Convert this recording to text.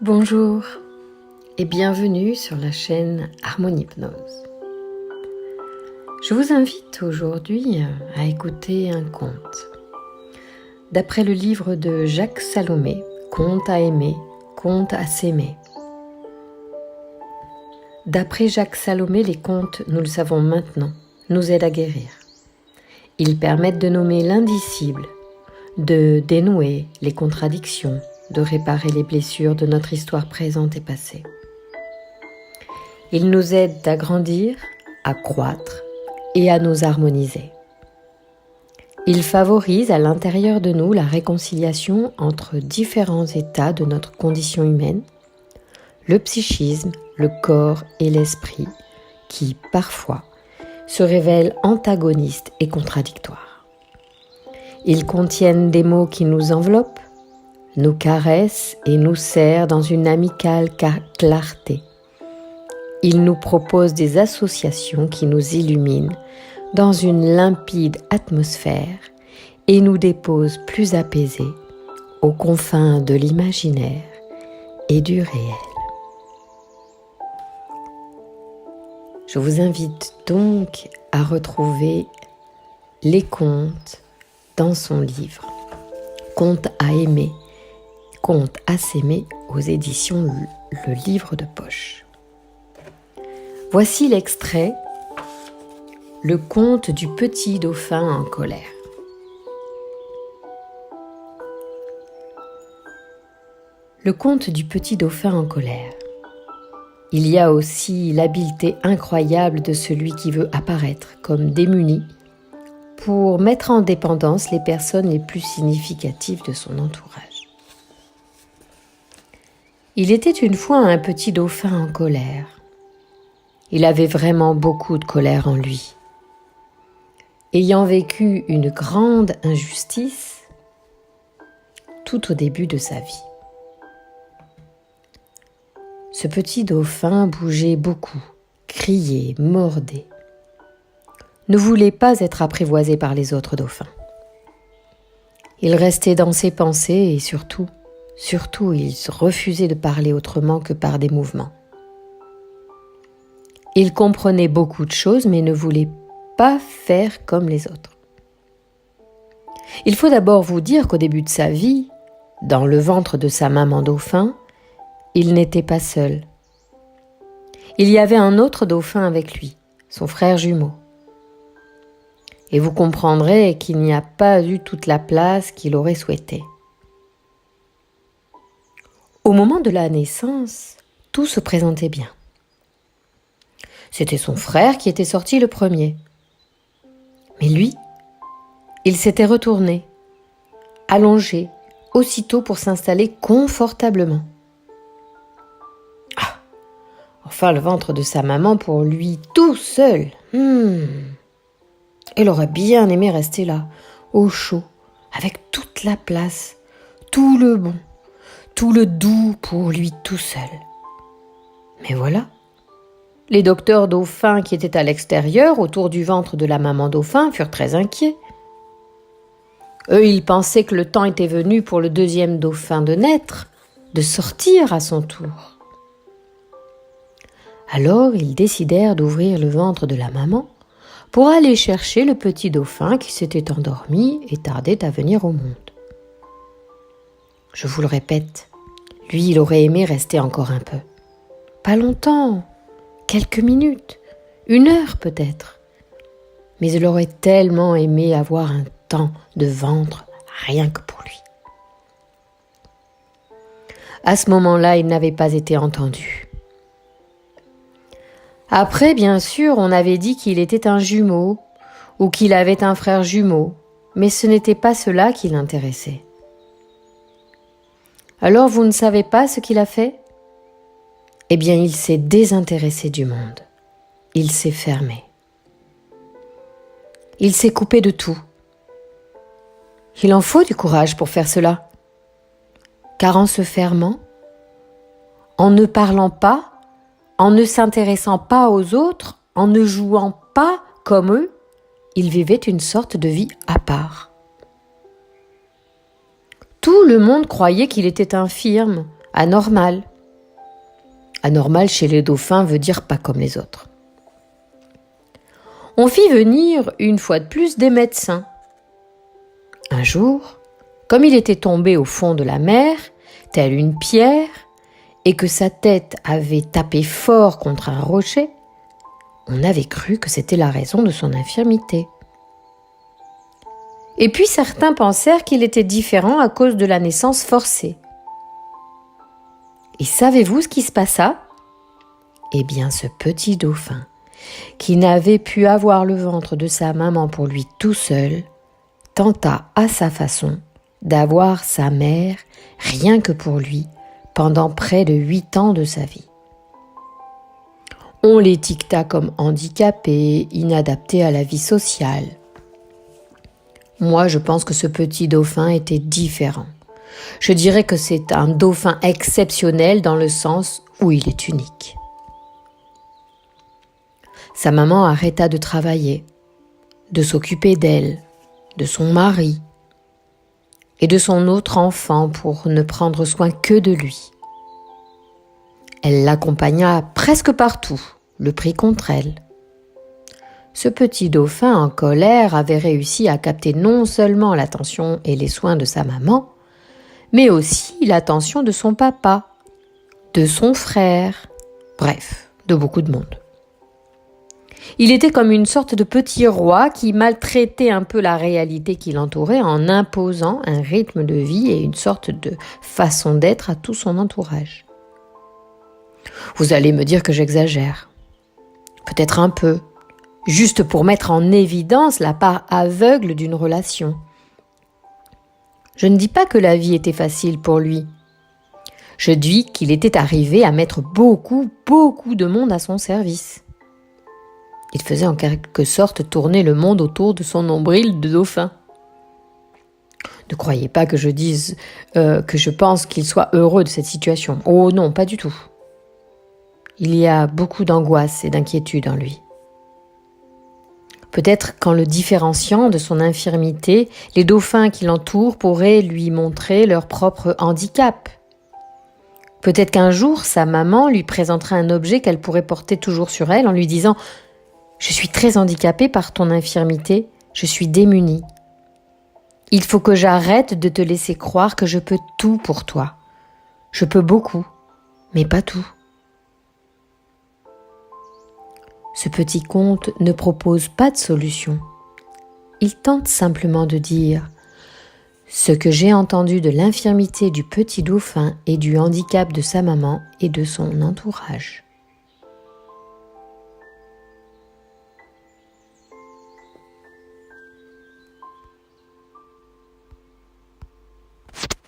Bonjour et bienvenue sur la chaîne Harmonie Hypnose. Je vous invite aujourd'hui à écouter un conte. D'après le livre de Jacques Salomé, Conte à aimer, conte à s'aimer. D'après Jacques Salomé, les contes, nous le savons maintenant, nous aident à guérir. Ils permettent de nommer l'indicible, de dénouer les contradictions, de réparer les blessures de notre histoire présente et passée. Ils nous aident à grandir, à croître et à nous harmoniser. Ils favorisent à l'intérieur de nous la réconciliation entre différents états de notre condition humaine, le psychisme, le corps et l'esprit, qui parfois se révèlent antagonistes et contradictoires. Ils contiennent des mots qui nous enveloppent, nous caressent et nous serrent dans une amicale clarté. Ils nous proposent des associations qui nous illuminent dans une limpide atmosphère et nous déposent plus apaisés aux confins de l'imaginaire et du réel. Je vous invite donc à retrouver les contes dans son livre « Conte à aimer ». Conte à s'aimer aux éditions Le Livre de Poche. Voici l'extrait, le conte du petit dauphin en colère. Le conte du petit dauphin en colère. Il y a aussi l'habileté incroyable de celui qui veut apparaître comme démuni pour mettre en dépendance les personnes les plus significatives de son entourage. Il était une fois un petit dauphin en colère. Il avait vraiment beaucoup de colère en lui. Ayant vécu une grande injustice tout au début de sa vie. Ce petit dauphin bougeait beaucoup, criait, mordait. Ne voulait pas être apprivoisé par les autres dauphins. Il restait dans ses pensées et surtout, il refusait de parler autrement que par des mouvements. Il comprenait beaucoup de choses, mais ne voulait pas faire comme les autres. Il faut d'abord vous dire qu'au début de sa vie, dans le ventre de sa maman dauphin, il n'était pas seul. Il y avait un autre dauphin avec lui, son frère jumeau. Et vous comprendrez qu'il n'y a pas eu toute la place qu'il aurait souhaité. Au moment de la naissance, tout se présentait bien. C'était son frère qui était sorti le premier. Mais lui, il s'était retourné, allongé, aussitôt pour s'installer confortablement. Ah, enfin le ventre de sa maman pour lui tout seul. Elle aurait bien aimé rester là, au chaud, avec toute la place, tout le bon. Tout le doux pour lui tout seul. Mais voilà, les docteurs dauphins qui étaient à l'extérieur, autour du ventre de la maman dauphin, furent très inquiets. Eux, ils pensaient que le temps était venu pour le deuxième dauphin de naître, de sortir à son tour. Alors, ils décidèrent d'ouvrir le ventre de la maman pour aller chercher le petit dauphin qui s'était endormi et tardait à venir au monde. Je vous le répète, lui, il aurait aimé rester encore un peu. Pas longtemps, quelques minutes, 1 heure peut-être. Mais il aurait tellement aimé avoir un temps de ventre rien que pour lui. À ce moment-là, il n'avait pas été entendu. Après, bien sûr, on avait dit qu'il était un jumeau ou qu'il avait un frère jumeau, mais ce n'était pas cela qui l'intéressait. Alors vous ne savez pas ce qu'il a fait ? Eh bien, il s'est désintéressé du monde. Il s'est fermé. Il s'est coupé de tout. Il en faut du courage pour faire cela. Car en se fermant, en ne parlant pas, en ne s'intéressant pas aux autres, en ne jouant pas comme eux, il vivait une sorte de vie à part. Tout le monde croyait qu'il était infirme, anormal, Anormal chez les dauphins veut dire pas comme les autres. On fit venir une fois de plus des médecins. Un jour, comme il était tombé au fond de la mer, telle une pierre, et que sa tête avait tapé fort contre un rocher, on avait cru que c'était la raison de son infirmité. Et puis certains pensèrent qu'il était différent à cause de la naissance forcée. Et savez-vous ce qui se passa ? Eh bien, ce petit dauphin, qui n'avait pu avoir le ventre de sa maman pour lui tout seul, tenta à sa façon d'avoir sa mère rien que pour lui pendant près de 8 ans de sa vie. On l'étiqueta comme handicapé, inadapté à la vie sociale. Moi, je pense que ce petit dauphin était différent. Je dirais que c'est un dauphin exceptionnel dans le sens où il est unique. Sa maman arrêta de travailler, de s'occuper d'elle, de son mari et de son autre enfant pour ne prendre soin que de lui. Elle l'accompagna presque partout, le prit contre elle. Ce petit dauphin en colère avait réussi à capter non seulement l'attention et les soins de sa maman, mais aussi l'attention de son papa, de son frère, bref, de beaucoup de monde. Il était comme une sorte de petit roi qui maltraitait un peu la réalité qui l'entourait en imposant un rythme de vie et une sorte de façon d'être à tout son entourage. Vous allez me dire que j'exagère. Peut-être un peu, juste pour mettre en évidence la part aveugle d'une relation. Je ne dis pas que la vie était facile pour lui. Je dis qu'il était arrivé à mettre beaucoup de monde à son service. Il faisait en quelque sorte tourner le monde autour de son nombril de dauphin. Ne croyez pas que je dise que je pense qu'il soit heureux de cette situation. Oh non, pas du tout. Il y a beaucoup d'angoisse et d'inquiétude en lui. Peut-être qu'en le différenciant de son infirmité, les dauphins qui l'entourent pourraient lui montrer leur propre handicap. Peut-être qu'un jour, sa maman lui présentera un objet qu'elle pourrait porter toujours sur elle en lui disant « Je suis très handicapée par ton infirmité, je suis démunie. Il faut que j'arrête de te laisser croire que je peux tout pour toi. Je peux beaucoup, mais pas tout. » Ce petit conte ne propose pas de solution. Il tente simplement de dire « Ce que j'ai entendu de l'infirmité du petit dauphin et du handicap de sa maman et de son entourage. »